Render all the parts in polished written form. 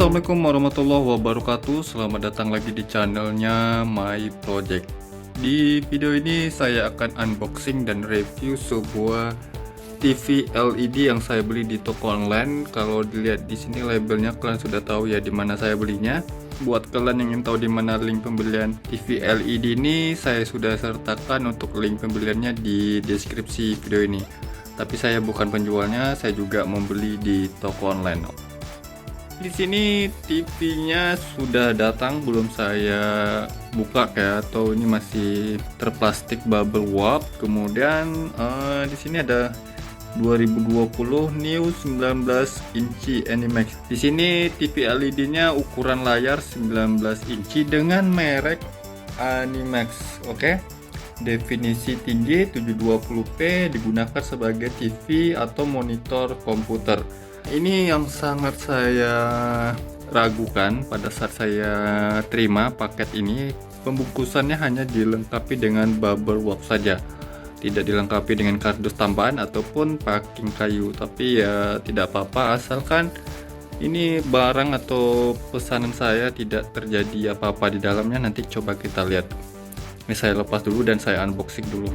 Assalamualaikum warahmatullahi wabarakatuh. Selamat datang lagi di channelnya My Project. Di video ini saya akan unboxing dan review sebuah TV LED yang saya beli di toko online. Kalau dilihat di sini labelnya, kalian sudah tahu ya di mana saya belinya. Buat kalian yang ingin tahu di mana link pembelian TV LED ini, saya sudah sertakan untuk link pembeliannya di deskripsi video ini. Tapi saya bukan penjualnya, saya juga membeli di toko online. Di sini TV-nya sudah datang, belum saya buka ya, atau ini masih terplastik bubble wrap. Kemudian di sini ada 2020 new 19 inci Animax. Di sini TV LED-nya ukuran layar 19 inci dengan merek Animax. Oke. Definisi tinggi 720p, digunakan sebagai TV atau monitor komputer. Ini yang sangat saya ragukan pada saat saya terima paket ini. Pembungkusannya hanya dilengkapi dengan bubble wrap saja, tidak dilengkapi dengan kardus tambahan ataupun packing kayu. Tapi ya tidak apa-apa, asalkan ini barang atau pesanan saya tidak terjadi apa-apa di dalamnya. Nanti coba kita lihat. Ini saya lepas dulu dan saya unboxing dulu.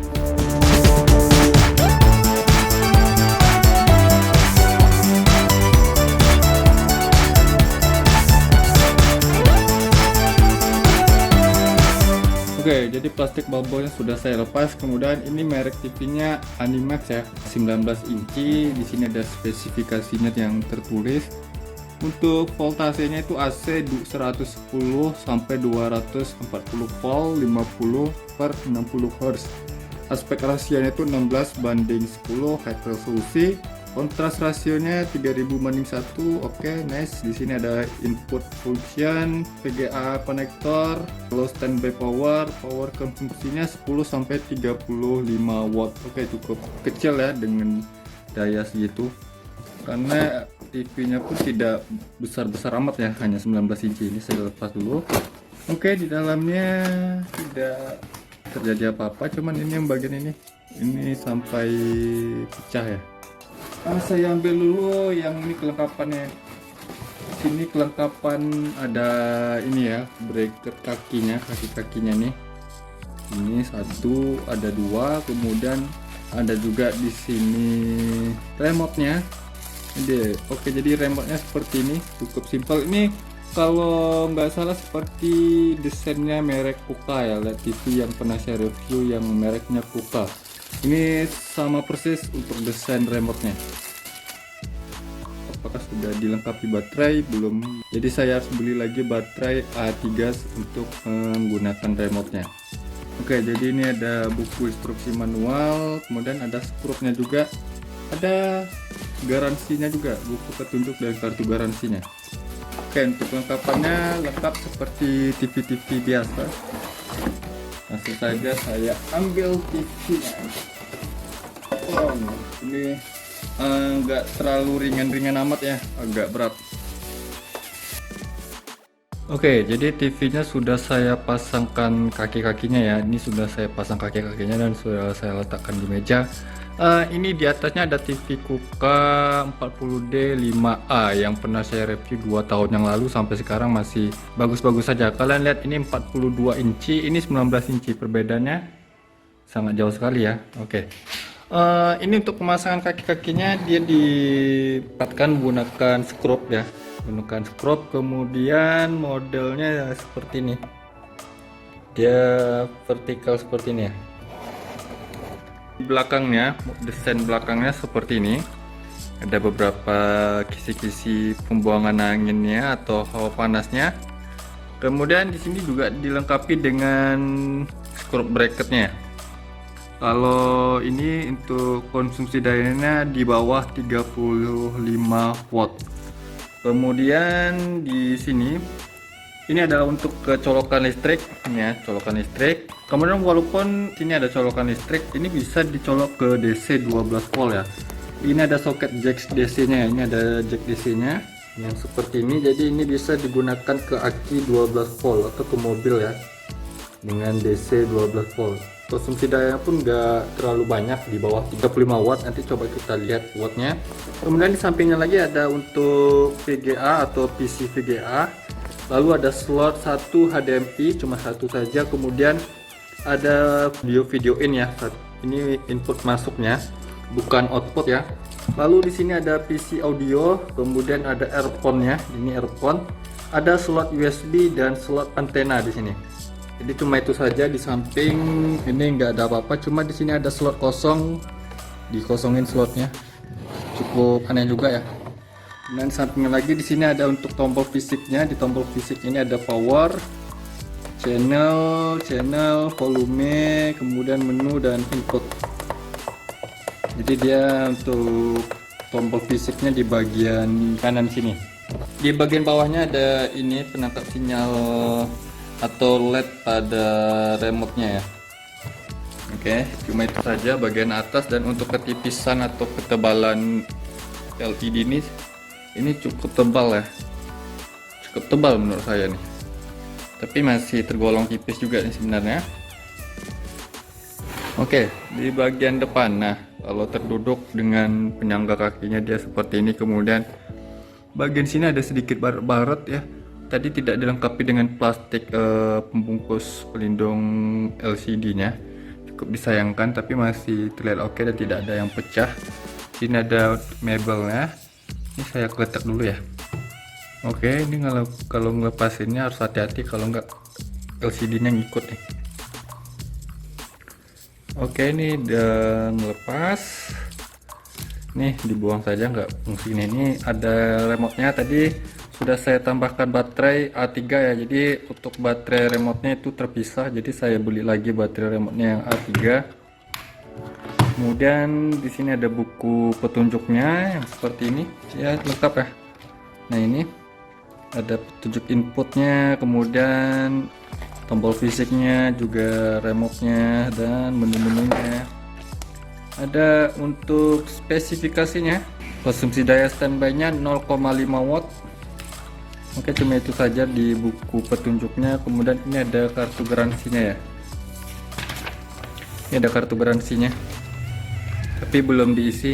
Oke, jadi plastik bubble-nya sudah saya lepas. Kemudian ini merek TV-nya Animax ya, 19 inci. Di sini ada spesifikasinya yang tertulis. Untuk voltasenya itu AC 110 sampai 240 volt, 50 per 60 Hz. Aspek rasionya itu 16:10, high resolusi. Kontras rasionya 3000:1. Oke, nice. Di sini ada input function, VGA konektor, low standby power, power konsumsinya 10 sampai 35 watt. Oke, cukup kecil ya dengan daya segitu. Karena TV-nya pun tidak besar-besar amat ya, hanya 19 inci. Ini saya lepas dulu. Oke, di dalamnya tidak terjadi apa-apa, cuman ini yang bagian ini sampai pecah ya. Saya ambil dulu yang ini kelengkapannya. Sini kelengkapan ada ini ya, bracket kakinya, kaki-kakinya nih. Ini satu, ada dua, kemudian ada juga di sini remote-nya. Ini, oke, jadi remote-nya seperti ini, cukup simpel. Ini kalau nggak salah seperti desainnya merek Kuka ya, lihat TV yang pernah saya review yang mereknya Kuka. Ini sama persis untuk desain remote-nya. Apakah sudah dilengkapi baterai? Belum. Jadi saya harus beli lagi baterai A3 untuk menggunakan remote-nya. Oke, jadi ini ada buku instruksi manual, kemudian ada skrupnya juga, ada garansinya juga, buku petunjuk dan kartu garansinya. Oke, untuk lengkapannya lengkap seperti TV-TV biasa. Langsung saja saya ambil TV-nya. Oh, ini nggak terlalu ringan-ringan amat ya, agak berat. Oke, jadi TV-nya sudah saya pasangkan kaki-kakinya ya. Ini sudah saya pasang kaki-kakinya dan sudah saya letakkan di meja. Ini di atasnya ada TV Kuka 40D 5A yang pernah saya review 2 tahun yang lalu, sampai sekarang masih bagus-bagus saja. Kalian lihat, ini 42 inci, ini 19 inci, perbedaannya sangat jauh sekali ya. Oke. Ini untuk pemasangan kaki-kakinya dia dipatkan menggunakan skrup ya, menggunakan skrup. Kemudian modelnya seperti ini, dia vertikal seperti ini ya. Belakangnya, desain belakangnya seperti ini, ada beberapa kisi-kisi pembuangan anginnya atau hawa panasnya. Kemudian di sini juga dilengkapi dengan skrup bracketnya. Kalau ini untuk konsumsi dayanya di bawah 35 watt. Kemudian di sini ini adalah untuk colokan listrik, ini ya, colokan listrik. Kemudian walaupun sini ada colokan listrik, ini bisa dicolok ke DC 12 volt ya. Ini ada soket jack DC-nya, ini ada jack DC-nya yang seperti ini. Jadi ini bisa digunakan ke aki 12 volt atau ke mobil ya, dengan DC 12 volt. Konsumsi daya pun nggak terlalu banyak, di bawah 35 watt. Nanti coba kita lihat wattnya. Kemudian di sampingnya lagi ada untuk VGA atau PC VGA. Lalu ada slot 1 HDMI, cuma satu saja. Kemudian ada video in ya. Ini input masuknya, bukan output ya. Lalu di sini ada PC audio, kemudian ada earphone-nya. Ini earphone. Ada slot USB dan slot antena di sini. Jadi cuma itu saja. Di samping ini nggak ada apa-apa, cuma di sini ada slot kosong, dikosongin slotnya. Cukup aneh juga ya. Dan sampingnya lagi di sini ada untuk tombol fisiknya. Di tombol fisik ini ada power, channel, volume, kemudian menu dan input. Jadi dia untuk tombol fisiknya di bagian kanan sini. Di bagian bawahnya ada ini penangkap sinyal atau LED pada remote-nya ya. Oke, cuma itu saja bagian atas. Dan untuk ketipisan atau ketebalan LED ini cukup tebal ya, cukup tebal menurut saya nih, tapi masih tergolong tipis juga nih sebenarnya. Oke, di bagian depan, nah kalau terduduk dengan penyangga kakinya dia seperti ini. Kemudian bagian sini ada sedikit baret-baret ya. Tadi tidak dilengkapi dengan plastik pembungkus pelindung LCD-nya. Cukup disayangkan, tapi masih terlihat oke dan tidak ada yang pecah. Sini ada mebelnya. Ini saya geletak dulu ya. Oke, ini kalau ngelepasinnya harus hati-hati, kalau nggak LCD-nya ngikut nih. Oke, ini udah ngelepas. Nih dibuang saja, nggak fungsi. Ini ada remote-nya, tadi sudah saya tambahkan baterai A3 ya. Jadi untuk baterai remote-nya itu terpisah, jadi saya beli lagi baterai remote-nya yang A3. Kemudian di sini ada buku petunjuknya yang seperti ini ya, lengkap ya. Nah, ini ada petunjuk inputnya, kemudian tombol fisiknya, juga remote-nya dan menu-menunya. Ada untuk spesifikasinya, konsumsi daya standby-nya 0,5 watt. Oke, cuma itu saja di buku petunjuknya. Kemudian ini ada kartu garansinya ya. Ini ada kartu garansinya, tapi belum diisi.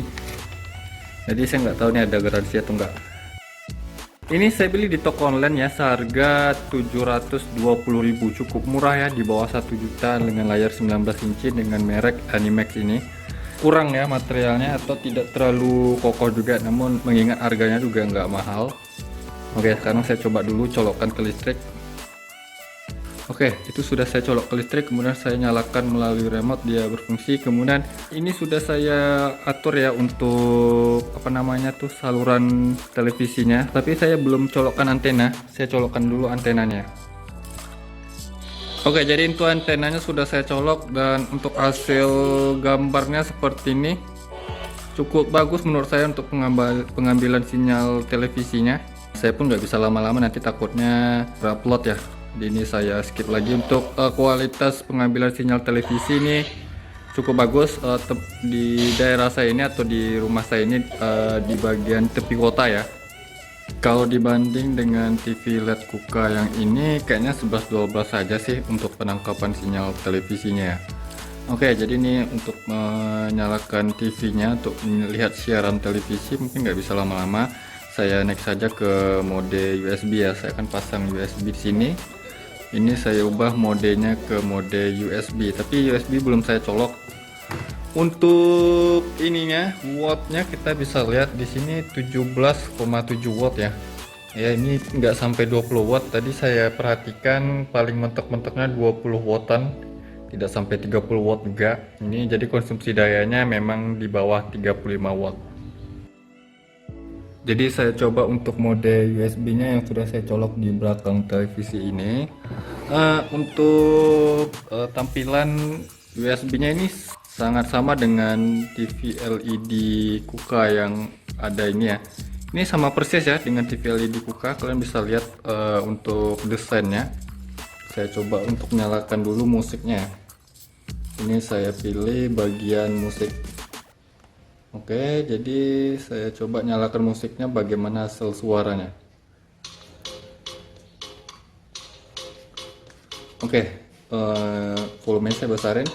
Jadi saya nggak tahu nih ada garansi atau enggak. Ini saya beli di toko online ya, seharga 720.000, cukup murah ya, di bawah 1 juta dengan layar 19 inci dengan merek Animax ini. Kurang ya materialnya, atau tidak terlalu kokoh juga, namun mengingat harganya juga nggak mahal. Oke, sekarang saya coba dulu colokkan ke listrik. Oke, itu sudah saya colok ke listrik, kemudian saya nyalakan melalui remote, dia berfungsi. Kemudian ini sudah saya atur ya untuk apa namanya tuh, saluran televisinya, tapi saya belum colokkan antena. Saya colokkan dulu antenanya. Oke, jadi itu antenanya sudah saya colok, dan untuk hasil gambarnya seperti ini. Cukup bagus menurut saya untuk pengambilan sinyal televisinya. Saya pun nggak bisa lama-lama, nanti takutnya upload ya. Jadi ini saya skip lagi. Untuk kualitas pengambilan sinyal televisi ini cukup bagus di daerah saya ini atau di rumah saya ini, di bagian tepi kota ya. Kalau dibanding dengan TV LED Kuka yang ini, kayaknya 11-12 saja sih untuk penangkapan sinyal televisinya ya. Oke, jadi ini untuk menyalakan TV-nya, untuk melihat siaran televisi mungkin nggak bisa lama-lama. Saya next saja ke mode USB ya. Saya akan pasang USB di sini. Ini saya ubah modenya ke mode USB, tapi USB belum saya colok. Untuk ininya, wattnya kita bisa lihat di sini 17,7 watt ya. Ya, ini nggak sampai 20 watt. Tadi saya perhatikan paling mentok-mentoknya 20 wattan, tidak sampai 30 watt juga. Ini jadi konsumsi dayanya memang di bawah 35 watt. Jadi saya coba untuk mode USB-nya yang sudah saya colok di belakang televisi ini. Untuk tampilan USB-nya ini sangat sama dengan TV LED Kuka yang ada ini ya. Ini sama persis ya dengan TV LED Kuka. Kalian bisa lihat untuk desainnya. Saya coba untuk nyalakan dulu musiknya. Ini saya pilih bagian musik. Oke, jadi saya coba nyalakan musiknya, bagaimana hasil suaranya. Oke, volume saya besarin.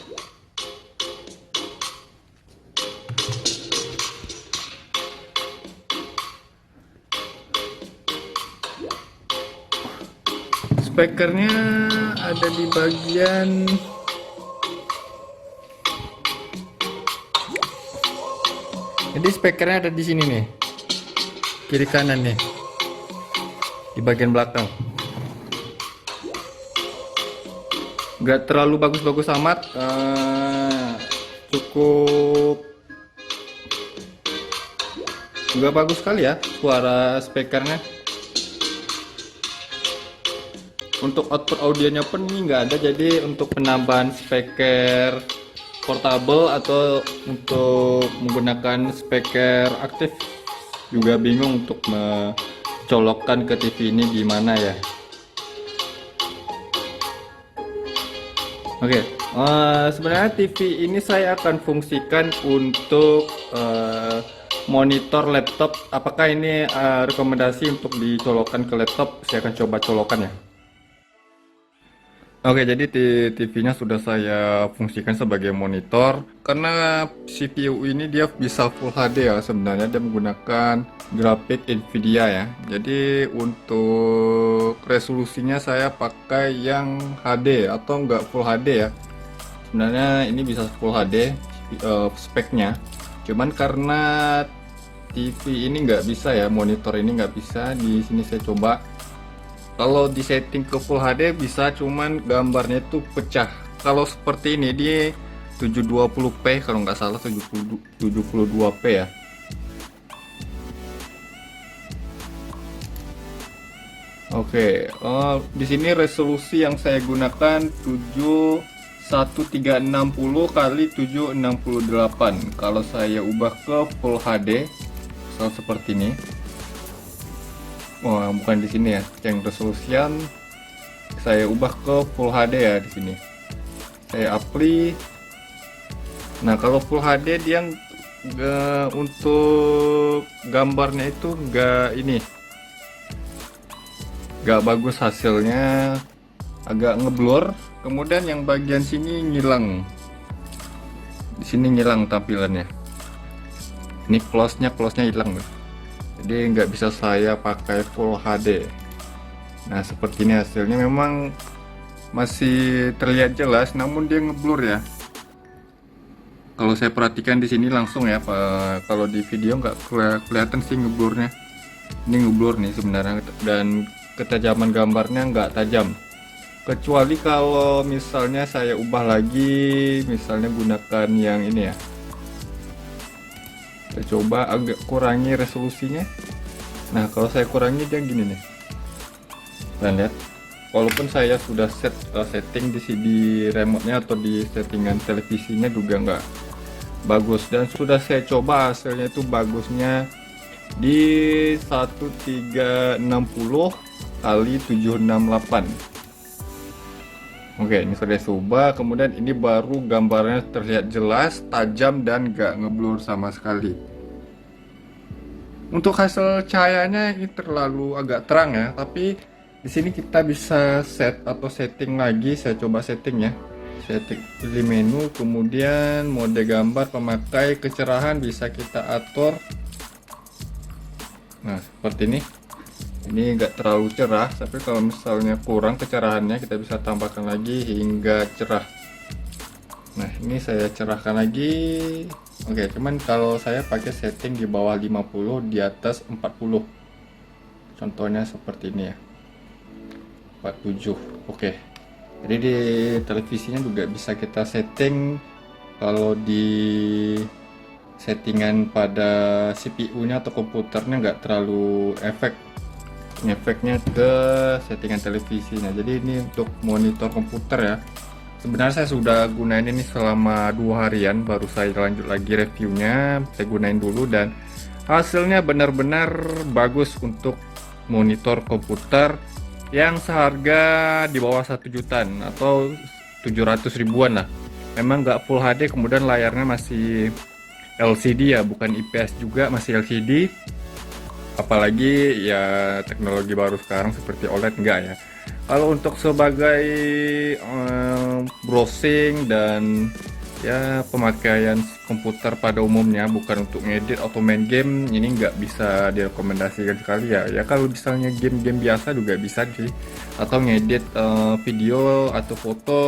speakernya ada di bagian jadi speakernya ada di sini nih, kiri kanan nih, di bagian belakang. Nggak terlalu bagus-bagus amat, cukup nggak bagus sekali ya suara speakernya. Untuk output audionya pun ini nggak ada, jadi untuk penambahan speaker portable atau untuk menggunakan speaker aktif juga bingung untuk mencolokkan ke TV ini gimana ya. Oke, sebenarnya TV ini saya akan fungsikan untuk monitor laptop. Apakah ini rekomendasi untuk dicolokkan ke laptop? Saya akan coba colokan ya. Oke, jadi TV-nya sudah saya fungsikan sebagai monitor. Karena CPU ini dia bisa Full HD ya, sebenarnya dia menggunakan grafik Nvidia ya. Jadi untuk resolusinya saya pakai yang HD atau enggak Full HD ya. Sebenarnya ini bisa Full HD speknya. Cuman karena TV ini nggak bisa ya, monitor ini nggak bisa. Di sini saya coba. Kalau di setting ke Full HD bisa, cuman gambarnya itu pecah. Kalau seperti ini di 720p kalau nggak salah, 72p ya. Oke, di sini resolusi yang saya gunakan 71360 kali 768. Kalau saya ubah ke Full HD, seperti ini. Oh, bukan di sini ya, yang resolusian saya ubah ke Full HD ya di sini. Saya apply. Nah, kalau Full HD dia untuk gambarnya itu nggak bagus hasilnya, agak ngeblur. Kemudian yang bagian sini ngilang. Di sini ngilang tampilannya. Ini close-nya hilang. Jadi nggak bisa saya pakai Full HD. Nah, seperti ini hasilnya. Memang masih terlihat jelas, namun dia ngeblur ya. Kalau saya perhatikan di sini langsung ya, kalau di video nggak kelihatan sih ngeblurnya. Ini ngeblur nih sebenarnya, dan ketajaman gambarnya nggak tajam. Kecuali kalau misalnya saya ubah lagi, misalnya gunakan yang ini ya. Saya coba agak kurangi resolusinya. Nah, kalau saya kurangi dia gini nih. Kalian lihat, walaupun saya sudah setting di remote-nya atau di settingan televisinya juga nggak bagus, dan sudah saya coba hasilnya itu bagusnya di 1360 kali 768. Oke, ini sudah coba, kemudian ini baru gambarnya terlihat jelas, tajam, dan gak ngeblur sama sekali. Untuk hasil cahayanya ini terlalu agak terang ya, tapi di sini kita bisa set atau setting lagi. Saya coba setting ya. Setting, pilih menu, kemudian mode gambar, pemakai, kecerahan bisa kita atur. Nah, seperti ini. Ini enggak terlalu cerah, tapi kalau misalnya kurang kecerahannya kita bisa tambahkan lagi hingga cerah. Nah, ini saya cerahkan lagi. Oke, cuman kalau saya pakai setting di bawah 50, di atas 40. Contohnya seperti ini ya. 47. Oke. Jadi di televisinya juga bisa kita setting. Kalau di settingan pada CPU-nya atau komputernya nggak terlalu efeknya ke settingan televisinya. Jadi ini untuk monitor komputer ya. Sebenarnya saya sudah gunain ini selama 2 harian, baru saya lanjut lagi reviewnya. Saya gunain dulu dan hasilnya benar-benar bagus untuk monitor komputer yang seharga di bawah 1 jutaan atau 700 ribuan lah. Memang nggak Full HD, kemudian layarnya masih LCD ya, bukan IPS juga, masih LCD. Apalagi ya teknologi baru sekarang seperti OLED enggak ya. Kalau untuk sebagai browsing dan Ya, pemakaian komputer pada umumnya bukan untuk ngedit atau main game, ini nggak bisa direkomendasikan sekali ya. Ya kalau misalnya game-game biasa juga bisa sih, atau ngedit video atau foto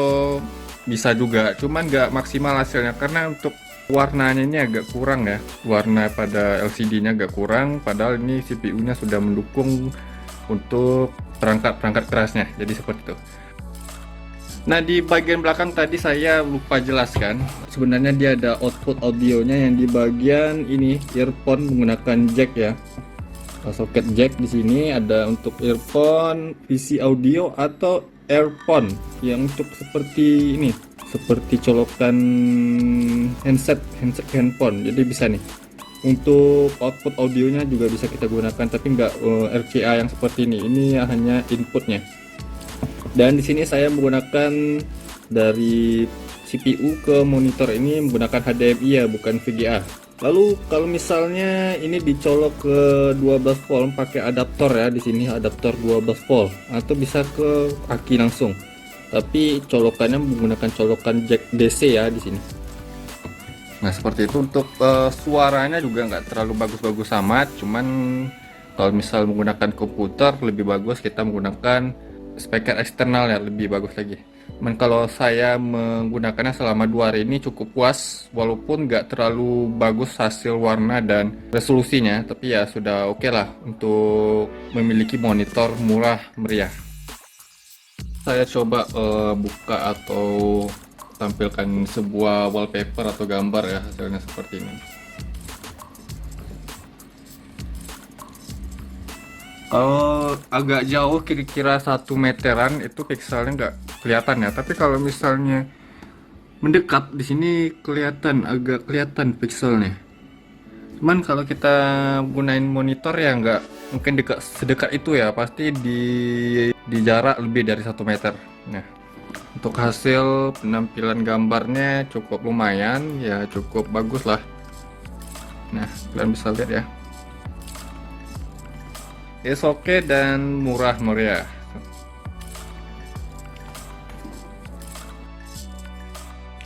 bisa juga, cuman nggak maksimal hasilnya karena untuk warnanya ini agak kurang ya, warna pada LCD-nya agak kurang, padahal ini CPU-nya sudah mendukung untuk perangkat-perangkat kerasnya, jadi seperti itu. Nah, di bagian belakang tadi saya lupa jelaskan. Sebenarnya dia ada output audionya yang di bagian ini earphone menggunakan jack ya. Soket jack di sini ada untuk earphone, PC audio atau earphone yang untuk seperti ini, seperti colokan handset handphone. Jadi bisa nih. Untuk output audionya juga bisa kita gunakan, tapi nggak RCA yang seperti ini. Ini hanya inputnya. Dan di sini saya menggunakan dari CPU ke monitor ini menggunakan HDMI ya, bukan VGA. Lalu kalau misalnya ini dicolok ke 12 volt pakai adaptor ya, di sini adaptor 12 volt atau bisa ke aki langsung. Tapi colokannya menggunakan colokan jack DC ya di sini. Nah, seperti itu. Untuk suaranya juga nggak terlalu bagus-bagus amat, cuman kalau misal menggunakan komputer lebih bagus kita menggunakan speaker eksternal ya, lebih bagus lagi. Dan kalau saya menggunakannya selama 2 hari ini cukup puas, walaupun nggak terlalu bagus hasil warna dan resolusinya, tapi ya sudah oke lah untuk memiliki monitor murah meriah. Saya coba buka atau tampilkan sebuah wallpaper atau gambar ya, hasilnya seperti ini. Kalau agak jauh kira-kira 1 meteran itu pixelnya nggak kelihatan ya, tapi kalau misalnya mendekat di sini kelihatan, agak kelihatan pixelnya. Cuman kalau kita gunain monitor ya nggak mungkin sedekat itu ya, pasti di jarak lebih dari 1 meter. Nah, untuk hasil penampilan gambarnya cukup lumayan ya, cukup bagus lah. Nah, kalian bisa lihat ya, oke dan murah meriah.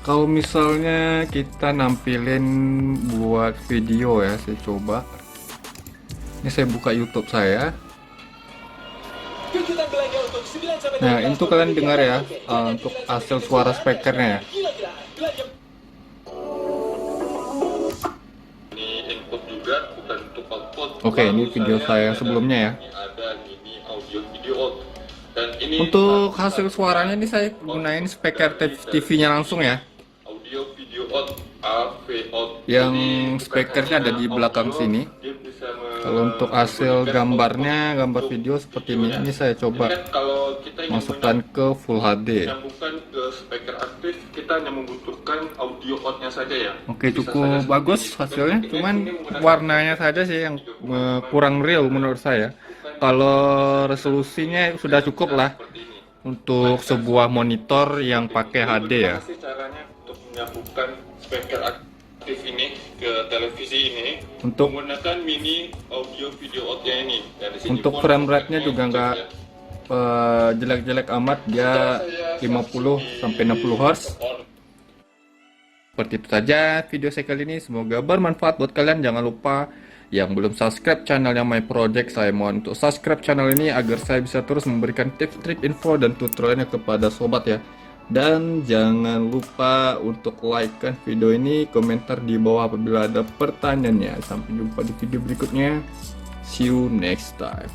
Kalau misalnya kita nampilin buat video ya, saya coba. Ini saya buka YouTube saya. Nah, itu kalian dengar ya, untuk hasil suara speakernya ya. Oke, ini video saya sebelumnya ya. Untuk hasil suaranya ini saya gunain speaker TV-nya langsung ya. Yang speakernya ada di belakang sini. Kalau untuk hasil gambarnya, gambar video seperti ini saya coba masukkan ke Full HD. Kita hanya membutuhkan audio outnya saja ya. Oke, cukup bagus hasilnya, cuman warnanya saja sih yang kurang real menurut saya. Kalau resolusinya sudah cukup lah untuk sebuah monitor yang pakai HD ya. Caranya untuk menyambungkan speaker aktif ini ke televisi ini untuk menggunakan mini audio video outnya ini. Untuk frame rate-nya juga nggak jelek-jelek amat, dia 50 sampai 60 Hz. Seperti itu saja video saya kali ini, semoga bermanfaat buat kalian. Jangan lupa yang belum subscribe channelnya My Project, saya mohon untuk subscribe channel ini agar saya bisa terus memberikan tips, trik, info dan tutorialnya kepada sobat ya. Dan jangan lupa untuk like kan video ini, komentar di bawah apabila ada pertanyaannya. Sampai jumpa di video berikutnya. See you next time.